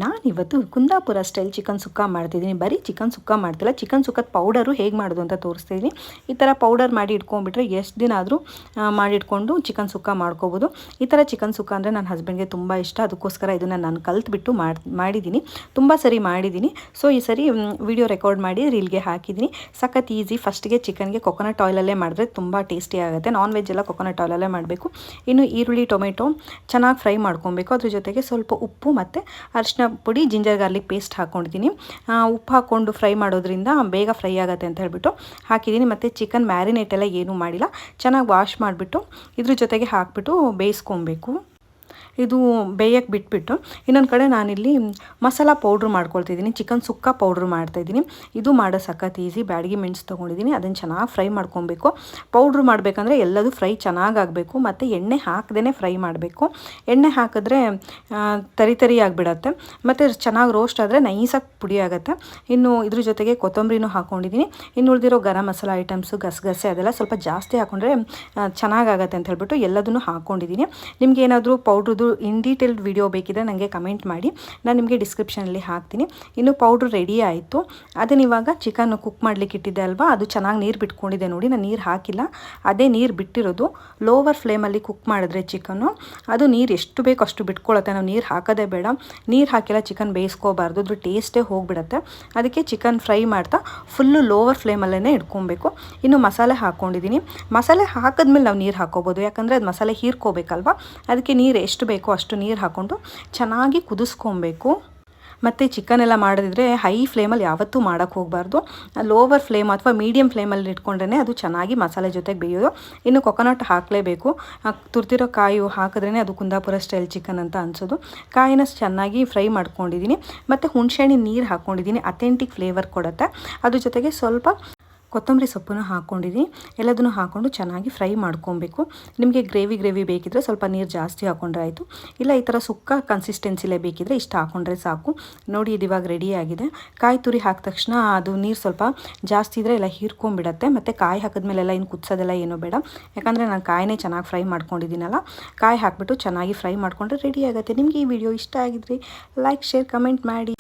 ನಾನಿವತ್ತು Kundapura style chicken ಸುಕ್ಕ ಮಾಡ್ತಿದ್ದೀನಿ. ಬರೀ ಚಿಕನ್ ಸುಕ್ಕ ಮಾಡ್ತಿಲ್ಲ, ಚಿಕನ್ ಸುಕ್ಕದ ಪೌಡರು ಹೇಗೆ ಮಾಡೋದು ಅಂತ ತೋರಿಸ್ತಿದ್ದೀನಿ. ಈ ಥರ ಪೌಡರ್ ಮಾಡಿ ಇಟ್ಕೊಂಡ್ಬಿಟ್ರೆ ಎಷ್ಟು ದಿನ ಆದರೂ ಮಾಡಿಟ್ಕೊಂಡು ಚಿಕನ್ ಸುಕ್ಕ ಮಾಡ್ಕೋಬೋದು. ಈ ಥರ ಚಿಕನ್ ಸುಕ್ಕ ಅಂದರೆ ನನ್ನ ಹಸ್ಬೆಂಡ್ಗೆ ತುಂಬ ಇಷ್ಟ. ಅದಕ್ಕೋಸ್ಕರ ಇದನ್ನು ನಾನು ಕಲ್ತ್ಬಿಟ್ಟು ಮಾಡಿದ್ದೀನಿ. ತುಂಬ ಸರಿ ಮಾಡಿದ್ದೀನಿ. ಸೊ ಈ ಸರಿ ವಿಡಿಯೋ ರೆಕಾರ್ಡ್ ಮಾಡಿ ರೀಲ್ಗೆ ಹಾಕಿದ್ದೀನಿ. ಸಖತ್ ಈಸಿ. ಫಸ್ಟಿಗೆ ಚಿಕನ್ಗೆ ಕೊಕೊನಟ್ ಆಯಿಲಲ್ಲೇ ಮಾಡಿದ್ರೆ ತುಂಬ ಟೇಸ್ಟಿ ಆಗುತ್ತೆ. ನಾನ್ ವೆಜ್ ಎಲ್ಲ ಕೊಕೊನಟ್ ಆಯಿಲಲ್ಲೇ ಮಾಡಬೇಕು. ಇನ್ನು ಈರುಳ್ಳಿ ಟೊಮೆಟೊ ಚೆನ್ನಾಗಿ ಫ್ರೈ ಮಾಡ್ಕೊಬೇಕು. ಅದ್ರ ಜೊತೆಗೆ ಸ್ವಲ್ಪ ಉಪ್ಪು ಮತ್ತು ಅರಿಶಿನ ಪುಡಿ, ಜಿಂಜರ್ ಗಾರ್ಲಿಕ್ ಪೇಸ್ಟ್ ಹಾಕ್ಕೊಂಡಿದ್ದೀನಿ. ಉಪ್ಪು ಹಾಕ್ಕೊಂಡು ಫ್ರೈ ಮಾಡೋದ್ರಿಂದ ಬೇಗ ಫ್ರೈ ಆಗುತ್ತೆ ಅಂತ ಹೇಳ್ಬಿಟ್ಟು ಹಾಕಿದ್ದೀನಿ. ಮತ್ತು ಚಿಕನ್ ಮ್ಯಾರಿನೇಟ್ ಎಲ್ಲ ಏನೂ ಮಾಡಿಲ್ಲ, ಚೆನ್ನಾಗಿ ವಾಶ್ ಮಾಡಿಬಿಟ್ಟು ಇದ್ರ ಜೊತೆಗೆ ಹಾಕ್ಬಿಟ್ಟು ಬೇಯಿಸ್ಕೊಬೇಕು. ಇದು ಬೇಯಕ್ಕೆ ಬಿಟ್ಬಿಟ್ಟು ಇನ್ನೊಂದು ಕಡೆ ನಾನಿಲ್ಲಿ ಮಸಾಲ ಪೌಡ್ರ್ ಮಾಡ್ಕೊಳ್ತಿದ್ದೀನಿ. ಚಿಕನ್ ಸುಕ್ಕ ಪೌಡ್ರ್ ಮಾಡ್ತಾಯಿದ್ದೀನಿ. ಇದು ಮಾಡೋ ಸಖತ್ ಈಸಿ. ಬ್ಯಾಡಗಿ ಮೆಣಸು ತೊಗೊಂಡಿದ್ದೀನಿ, ಅದನ್ನು ಚೆನ್ನಾಗಿ ಫ್ರೈ ಮಾಡ್ಕೊಬೇಕು. ಪೌಡ್ರ್ ಮಾಡಬೇಕಂದ್ರೆ ಎಲ್ಲದೂ ಫ್ರೈ ಚೆನ್ನಾಗಾಗಬೇಕು ಮತ್ತು ಎಣ್ಣೆ ಹಾಕದೇ ಫ್ರೈ ಮಾಡಬೇಕು. ಎಣ್ಣೆ ಹಾಕಿದ್ರೆ ತರಿ ಆಗಿಬಿಡತ್ತೆ ಮತ್ತು ಚೆನ್ನಾಗಿ ರೋಸ್ಟ್ ಆದರೆ ನೈಸಾಗಿ ಪುಡಿ ಆಗುತ್ತೆ. ಇನ್ನು ಇದ್ರ ಜೊತೆಗೆ ಕೊತ್ತಂಬರಿನೂ ಹಾಕ್ಕೊಂಡಿದ್ದೀನಿ. ಇನ್ನು ಉಳಿದಿರೋ ಗರಂ ಮಸಾಲ ಐಟಮ್ಸು, ಗಸಗಸೆ ಅದೆಲ್ಲ ಸ್ವಲ್ಪ ಜಾಸ್ತಿ ಹಾಕ್ಕೊಂಡ್ರೆ ಚೆನ್ನಾಗಾಗತ್ತೆ ಅಂತ ಹೇಳ್ಬಿಟ್ಟು ಎಲ್ಲದನ್ನು ಹಾಕ್ಕೊಂಡಿದ್ದೀನಿ. ನಿಮ್ಗೆ ಏನಾದರೂ ಪೌಡ್ರದ್ದು ಇನ್ ಡೀಟೇಲ್ಡ್ ವಿಡಿಯೋ ಬೇಕಿದ್ರೆ ನನಗೆ ಕಮೆಂಟ್ ಮಾಡಿ, ನಾನು ನಿಮಗೆ ಡಿಸ್ಕ್ರಿಪ್ಷನಲ್ಲಿ ಹಾಕ್ತೀನಿ. ಇನ್ನು ಪೌಡ್ರ್ ರೆಡಿ ಆಯಿತು. ಅದನ್ನ ಇವಾಗ ಚಿಕನ್ ಕುಕ್ ಮಾಡಲಿಕ್ಕೆ ಇಟ್ಟಿದ್ದೆ ಅಲ್ವಾ, ಅದು ಚೆನ್ನಾಗಿ ನೀರು ಬಿಟ್ಕೊಂಡಿದೆ ನೋಡಿ. ನಾನು ನೀರು ಹಾಕಿಲ್ಲ, ಅದೇ ನೀರು ಬಿಟ್ಟಿರೋದು. ಲೋವರ್ ಫ್ಲೇಮಲ್ಲಿ ಕುಕ್ ಮಾಡಿದ್ರೆ ಚಿಕನ್ನು ಅದು ನೀರು ಎಷ್ಟು ಬೇಕೋ ಅಷ್ಟು ಬಿಟ್ಕೊಳ್ಳುತ್ತೆ. ನಾವು ನೀರು ಹಾಕೋದೇ ಬೇಡ. ನೀರು ಹಾಕಿಲ್ಲ ಚಿಕನ್ ಬೇಯಿಸ್ಕೋಬಾರ್ದು, ಅದ್ರ ಟೇಸ್ಟೇ ಹೋಗಿಬಿಡುತ್ತೆ. ಅದಕ್ಕೆ ಚಿಕನ್ ಫ್ರೈ ಮಾಡ್ತಾ ಫುಲ್ಲು ಲೋವರ್ ಫ್ಲೇಮಲ್ಲೇ ಇಟ್ಕೊಬೇಕು. ಇನ್ನು ಮಸಾಲೆ ಹಾಕ್ಕೊಂಡಿದ್ದೀನಿ. ಮಸಾಲೆ ಹಾಕಿದ್ಮೇಲೆ ನಾವು ನೀರು ಹಾಕ್ಕೋಬೋದು, ಯಾಕಂದರೆ ಅದು ಮಸಾಲೆ ಹೀರ್ಕೋಬೇಕಲ್ವ. ಅದಕ್ಕೆ ನೀರು ಎಷ್ಟು ಬೇಕೋ ಅಷ್ಟು ನೀರು ಹಾಕ್ಕೊಂಡು ಚೆನ್ನಾಗಿ ಕುದಿಸ್ಕೊಬೇಕು. ಮತ್ತು ಚಿಕನ್ ಎಲ್ಲ ಮಾಡಿದ್ರೆ ಹೈ ಫ್ಲೇಮಲ್ಲಿ ಯಾವತ್ತೂ ಮಾಡೋಕ್ಕೆ ಹೋಗಬಾರ್ದು. ಲೋವರ್ ಫ್ಲೇಮ್ ಅಥವಾ ಮೀಡಿಯಮ್ ಫ್ಲೇಮಲ್ಲಿ ಇಟ್ಕೊಂಡ್ರೆ ಅದು ಚೆನ್ನಾಗಿ ಮಸಾಲೆ ಜೊತೆಗೆ ಬೇಯೋದು. ಇನ್ನು ಕೊಕೊನಟ್ ಹಾಕಲೇಬೇಕು. ತುರ್ತಿರೋ ಕಾಯಿ ಹಾಕಿದ್ರೇ ಅದು ಕುಂದಾಪುರ ಸ್ಟೈಲ್ ಚಿಕನ್ ಅಂತ ಅನಿಸೋದು. ಕಾಯಿನ ಚೆನ್ನಾಗಿ ಫ್ರೈ ಮಾಡ್ಕೊಂಡಿದ್ದೀನಿ ಮತ್ತು ಹುಣಸೆಹಣ್ಣಿನ ನೀರು ಹಾಕ್ಕೊಂಡಿದ್ದೀನಿ. ಅಥೆಂಟಿಕ್ ಫ್ಲೇವರ್ ಕೊಡುತ್ತೆ. ಅದ್ರ ಜೊತೆಗೆ ಸ್ವಲ್ಪ ಕೊತ್ತಂಬರಿ ಸೊಪ್ಪನ್ನು ಹಾಕ್ಕೊಂಡಿದ್ದೀನಿ. ಎಲ್ಲದನ್ನು ಹಾಕ್ಕೊಂಡು ಚೆನ್ನಾಗಿ ಫ್ರೈ ಮಾಡ್ಕೊಬೇಕು. ನಿಮಗೆ ಗ್ರೇವಿ ಬೇಕಿದ್ದರೆ ಸ್ವಲ್ಪ ನೀರು ಜಾಸ್ತಿ ಹಾಕ್ಕೊಂಡ್ರೆ ಆಯಿತು. ಇಲ್ಲ ಈ ಥರ ಸುಕ್ಕ ಕನ್ಸಿಸ್ಟೆನ್ಸಿಲೇ ಬೇಕಿದ್ದರೆ ಇಷ್ಟು ಹಾಕ್ಕೊಂಡ್ರೆ ಸಾಕು. ನೋಡಿ ಇದು ಇವಾಗ ರೆಡಿಯಾಗಿದೆ. ಕಾಯಿ ತುರಿ ಹಾಕಿದ ತಕ್ಷಣ ಅದು ನೀರು ಸ್ವಲ್ಪ ಜಾಸ್ತಿ ಇದ್ದರೆ ಎಲ್ಲ ಹೀರ್ಕೊಂಡ್ಬಿಡತ್ತೆ. ಮತ್ತು ಕಾಯಿ ಹಾಕಿದ್ಮೇಲೆಲ್ಲ ಇನ್ನು ಕುದಿಸೋದೆಲ್ಲ ಏನೂ ಬೇಡ, ಯಾಕಂದರೆ ನಾನು ಕಾಯಿನೇ ಚೆನ್ನಾಗಿ ಫ್ರೈ ಮಾಡ್ಕೊಂಡಿದ್ದೀನಲ್ಲ. ಕಾಯಿ ಹಾಕಿಬಿಟ್ಟು ಚೆನ್ನಾಗಿ ಫ್ರೈ ಮಾಡಿಕೊಂಡ್ರೆ ರೆಡಿ ಆಗುತ್ತೆ. ನಿಮಗೆ ಈ ವಿಡಿಯೋ ಇಷ್ಟ ಆಗಿದ್ರೆ ಲೈಕ್, ಶೇರ್, ಕಮೆಂಟ್ ಮಾಡಿ.